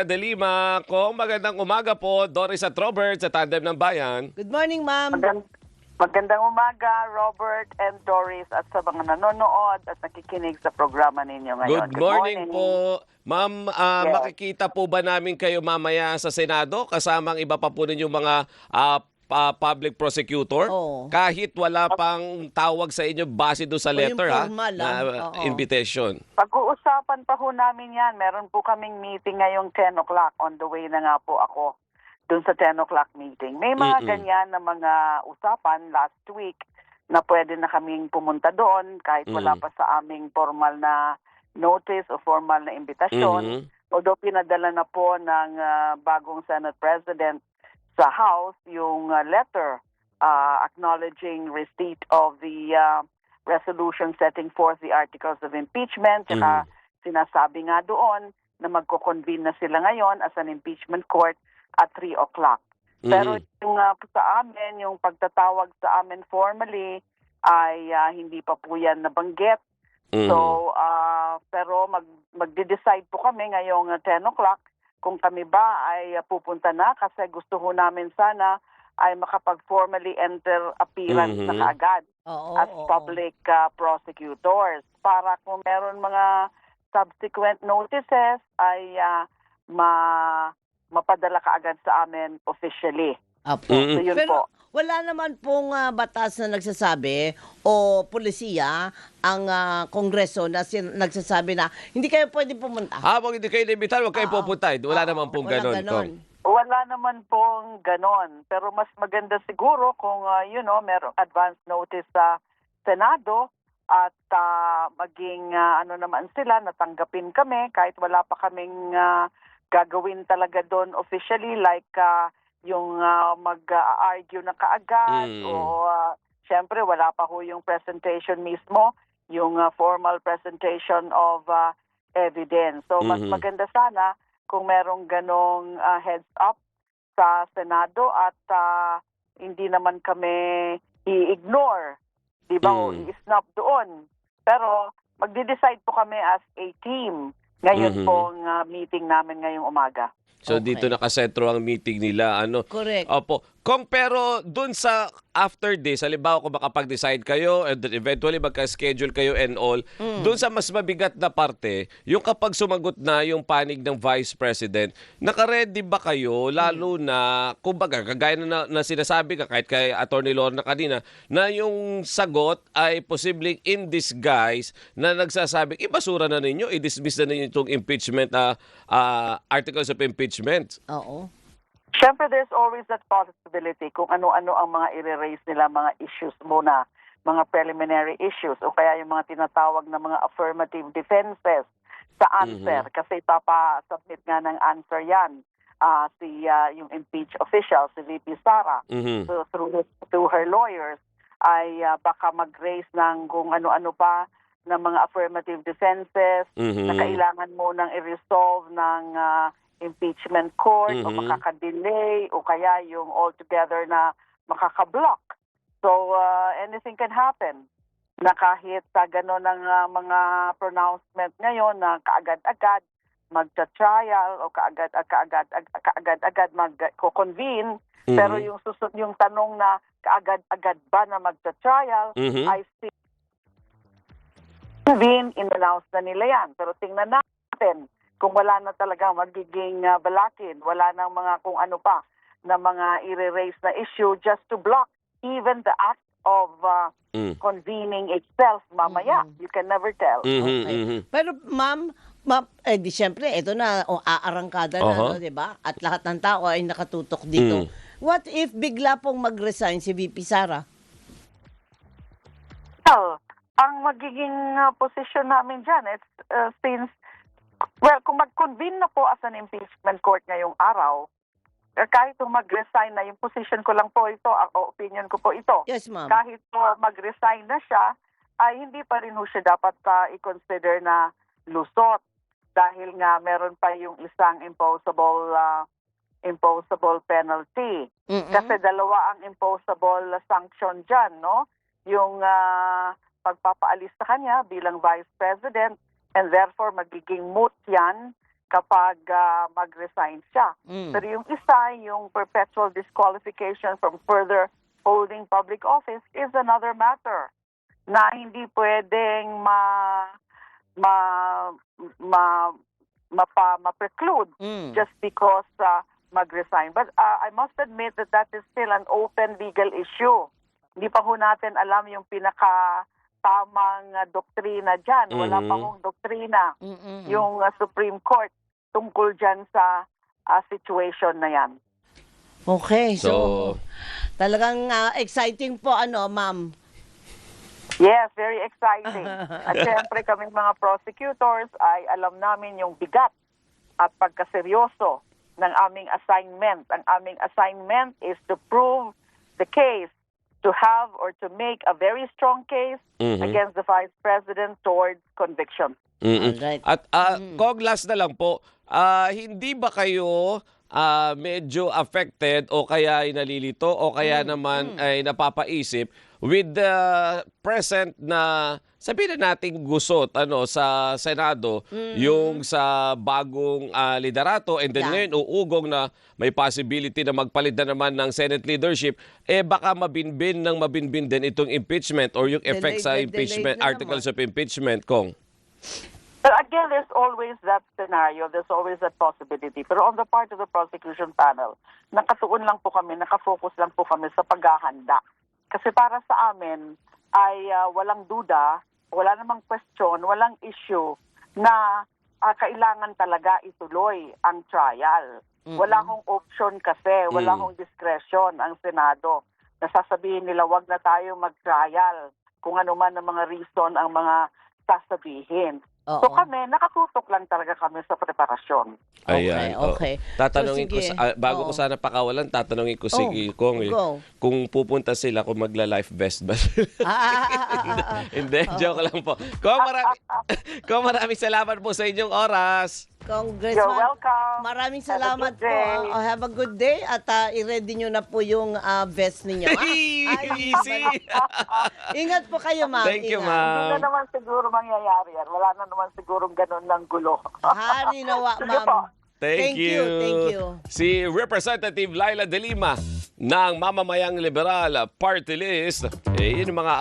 De Lima, kung magandang umaga po, Doris at Robert sa Tandem ng Bayan. Good morning, ma'am. Magandang umaga, Robert and Doris, at sa mga nanonood at nakikinig sa programa ninyo ngayon. Good morning po. Ma'am, Yes. makikita po ba namin kayo mamaya sa Senado kasamang iba pa po ninyong mga public prosecutor? Oo. Kahit wala pang tawag sa inyo base do sa O yung letter formal, na Oo. invitation. Pag-uusapan pa ho namin yan. Meron po kaming meeting ngayong 10 o'clock. On the way na nga po ako dun sa 10 o'clock meeting. May mga ganyan na mga usapan last week na pwede na kaming pumunta doon kahit wala pa sa aming formal na notice o formal na imbitasyon. Although pinadala na po ng bagong Senate President sa House yung letter acknowledging receipt of the resolution setting forth the articles of impeachment. Tsaka sinasabi nga doon na magko-convene na sila ngayon as an impeachment court at 3 o'clock. Pero yung sa amin, yung pagtatawag sa amin formally ay hindi pa po yan nabanggit. So, pero magde-decide po kami ngayong 10 o'clock kung kami ba ay pupunta na kasi gusto ho namin sana ay makapag-formally enter appearance na kaagad as public prosecutors para kung meron mga subsequent notices ay mapadala kaagad sa amin officially. Apo. So yun Pero po. wala naman pong batas na nagsasabi o pulisiya ang Kongreso na nagsasabi na hindi kayo pwede pumunta. Habang hindi kayo inimbitan, huwag kayo pupunta. Wala naman pong Walang ganon. Kong. Wala naman pong ganon. Pero mas maganda siguro kung, merong advance notice sa Senado at maging ano naman sila, natanggapin kami kahit wala pa kaming gagawin talaga doon officially like yung mag-argue na kaagad o syempre wala pa ho yung presentation mismo, yung formal presentation of evidence. So mas maganda sana kung merong ganong heads up sa Senado at hindi naman kami i-ignore, di ba, o i-snap doon. Pero magde-decide po kami as a team ngayon pong meeting namin ngayong umaga. So dito nakasentro ang meeting nila. Correct. Opo. Kung pero dun sa after this, halimbawa kung makapag-decide kayo and then eventually magka-schedule kayo and all, dun sa mas mabigat na parte, yung kapag sumagot na yung panig ng Vice President, naka-ready ba kayo lalo na, kumbaga, kagaya na sinasabi ka kahit kay Attorney Lorna kanina, na yung sagot ay posibleng in disguise na nagsasabing ibasura na ninyo, i-dismiss na ninyo itong impeachment, articles of impeachment. Oo. Siyempre, there's always that possibility kung ano-ano ang mga i-raise nila, mga issues muna, mga preliminary issues, o kaya yung mga tinatawag na mga affirmative defenses sa answer. Kasi ipapa-submit nga ng answer yan yung impeached official, si VP Sara. So through her lawyers, ay baka mag-raise ng kung ano-ano pa na mga affirmative defenses na kailangan mo nang i-resolve ng impeachment court o makaka-delay o kaya yung altogether na makaka-block. So anything can happen na kahit sa gano'n ng mga pronouncement ngayon na kaagad-agad magta-trial o kaagad-agad mag-convene pero yung tanong na kaagad-agad ba na magta-trial ay still in-announce na nila yan. Pero tingnan natin kung wala na talaga magiging balakid, wala nang mga kung ano pa na mga i-raise na issue just to block even the act of convening itself mamaya. You can never tell. Pero ma'am, di syempre, ito na, aarangkada na, no, di ba? At lahat ng tao ay nakatutok dito. What if bigla pong mag-resign si VP Sara? Well, ang magiging position namin dyan, kung mag-convene na po as an impeachment court ngayong araw, kahit mag-resign na, yung position ko lang po ito, opinion ko po ito. Yes, ma'am. Kahit po mag-resign na siya, ay hindi pa rin ho siya dapat i-consider na lusot dahil nga meron pa yung isang imposable penalty. Kasi dalawa ang imposable sanction dyan, no? Yung pagpapaalis sa kanya bilang Vice President and therefore magiging moot yan kapag mag-resign siya. Pero yung isa, yung perpetual disqualification from further holding public office is another matter na hindi pwedeng ma-preclude just because mag-resign. But I must admit that that is still an open legal issue. Hindi pa ho natin alam yung pinaka-tamang doktrina dyan. Wala pa hong doktrina yung Supreme Court tungkol dyan sa situation na yan. Okay, so So, talagang exciting po, ma'am. Yes, very exciting. At syempre kaming mga prosecutors ay alam namin yung bigat at pagkaseryoso ng aming assignment. Ang aming assignment is to prove the case, to have or to make a very strong case against the Vice President towards conviction. Alright. At Kong, last na lang po, hindi ba kayo medyo affected o kaya ay nalilito o kaya naman ay napapaisip with the present na sabihin na nating gusot sa Senado yung sa bagong liderato, and then ngayon uugong na may possibility na magpalit na naman ng Senate leadership, baka mabinbin din itong impeachment or yung effect sa impeachment, delayed na articles of impeachment, Kong. But again, there's always that scenario, there's always that possibility. Pero on the part of the prosecution panel, nakatuon lang po kami, nakafocus lang po kami sa paghahanda. Kasi para sa amin ay walang duda, wala namang question, walang issue na kailangan talaga ituloy ang trial. Wala hong option kasi, wala hong discretion ang Senado. Nasasabihin nila, wag na tayo mag-trial kung ano man ang mga reason ang mga sasabihin. Oo. So kami, nakatutok lang talaga kami sa preparasyon. Okay, okay. Tatanungin So, ko, sige. bago ko Oo. sana pakawalan, tatanungin ko si Kong, go. kung pupunta sila, kung magla-life vest ba sila. Hindi, joke lang po. Kong, maraming salamat po sa inyong oras. Congressman, You're welcome. maraming Have a salamat good day. po. Have a good day at i-ready nyo na po yung vest ninyo. Easy! Ingat po kayo, ma'am. Thank you, Ingat. Hindi ma'am. na naman siguro mangyayari yan. Wala na naman sigurong ganun ng gulo. Hari nawa, Sige po. ma'am. Thank you. Thank you. Si Representative Laila De Lima ng Mamamayang Liberal Party List. Yun yung mga